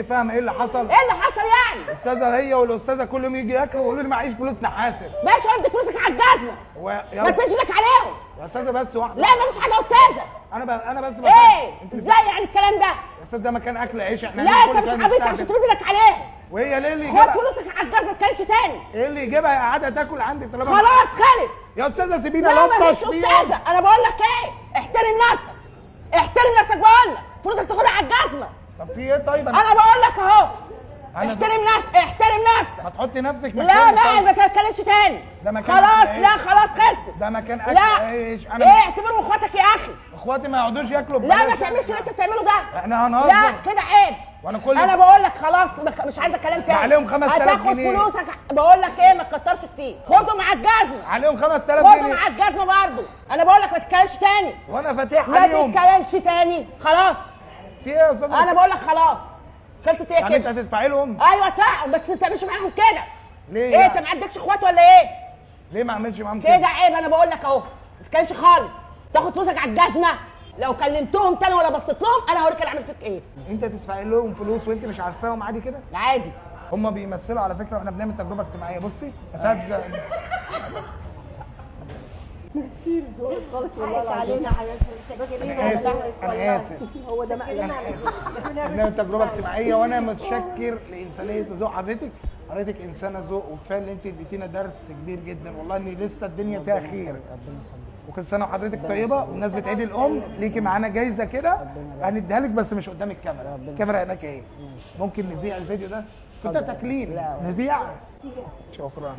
فاهمه ايه اللي حصل؟ ايه اللي حصل يعني؟ الاستاذه هي والاستاذه كل يوم يجي ياكلوا ويقولوا لي معيش فلوس نحاسب. ماشي ادي فلوسك على الجزمه. ما تمدش ايدك عليهم. يا استاذه بس واحده. لا مفيش حاجه يا استاذه. انا بس ايه؟ ازاي يعني الكلام ده؟ يا استاذ ده مكان اكل عيش احنا. لا انت مش عبيط عشان تمد ايدك عليهم. وهي ليه اللي خد فلوسك على الجزمه ما تكلمش تاني. ايه اللي يجيبها قاعده تاكل عندك طالما خلاص خلص. يا استاذه سيبينا لا مفيش لطش استاذه، انا بقول لك ايه؟ احترم نفسك. احترم نفسك بقول لك، فلوسك تاخدها على الجزمه. طب في ايه طيب؟ انا بقول لك اهو. احترم نفسك، احترم نفسك. ما تحطي نفسك مكان. لا بقى ما تتكلمش تاني. ده مكان خلاص أكل لا عيش. خلاص خلصت. ده مكان اكل لا عيش. ايه اعتبرهم اخواتك يا اخي. اخواتي ما يقعدوش ياكلوا لا ما ببلاش. تعملش اللي انت بتعمله ده. احنا هنهزر. لا كده عيب. وانا كل انا بقول لك خلاص مش عايزه كلام تاني. عليهم 5000 هتاخد جنيه. فلوسك. بقول لك ايه ما تكترش كتير. خدهم على الجزمه. عليهم 5000 خدهم جنيه. على الجزمه برضه. انا بقول لك ما تتكلمش تاني. وانا فاتح ما عليهم. تتكلمش تاني خلاص. في ايه يا استاذ؟ انا بقول لك خلاص. خلصت ايه يعني انت كده؟ هتدفعي لهم؟ ايوه ادفعهم بس ما تعملش معاهم كده. ليه؟ ايه يعني؟ انت ما عندكش اخوات ولا ايه؟ ليه ما اعملش معاهم كده عيب. انا بقول لك اهو ما تتكلمش خالص. تاخد فلوسك على الجزمه. لو كلمتهم تاني ولا بصيت لهم انا هوريك انا اعمل فيك ايه. انت تدفعي لهم فلوس وانت مش عارفاهم عادي كده؟ عادي. هم بيمثلوا على فكره واحنا بنعمل تجربه اجتماعيه. بصي اساتذه. ميرسي ذوقك خالص والله العظيم. انا اسف انا اسف. هو ده مقلب. بنعمل تجربه اجتماعيه وانا متشكر لانسانيه ذوق حضرتك. حضرتك انسانه ذوق وكفايه ان انت اديتينا درس كبير جدا والله ان لسه الدنيا فيها خير. وكل سنه وحضرتك طيبه وبمناسبه عيد الام ليكي معانا جايزه كده هنديها لك بس مش قدام الكاميرا. الكاميرا هناك اهي. ممكن نذيع الفيديو ده؟ كنت تكليل. نذيع؟ شكرا.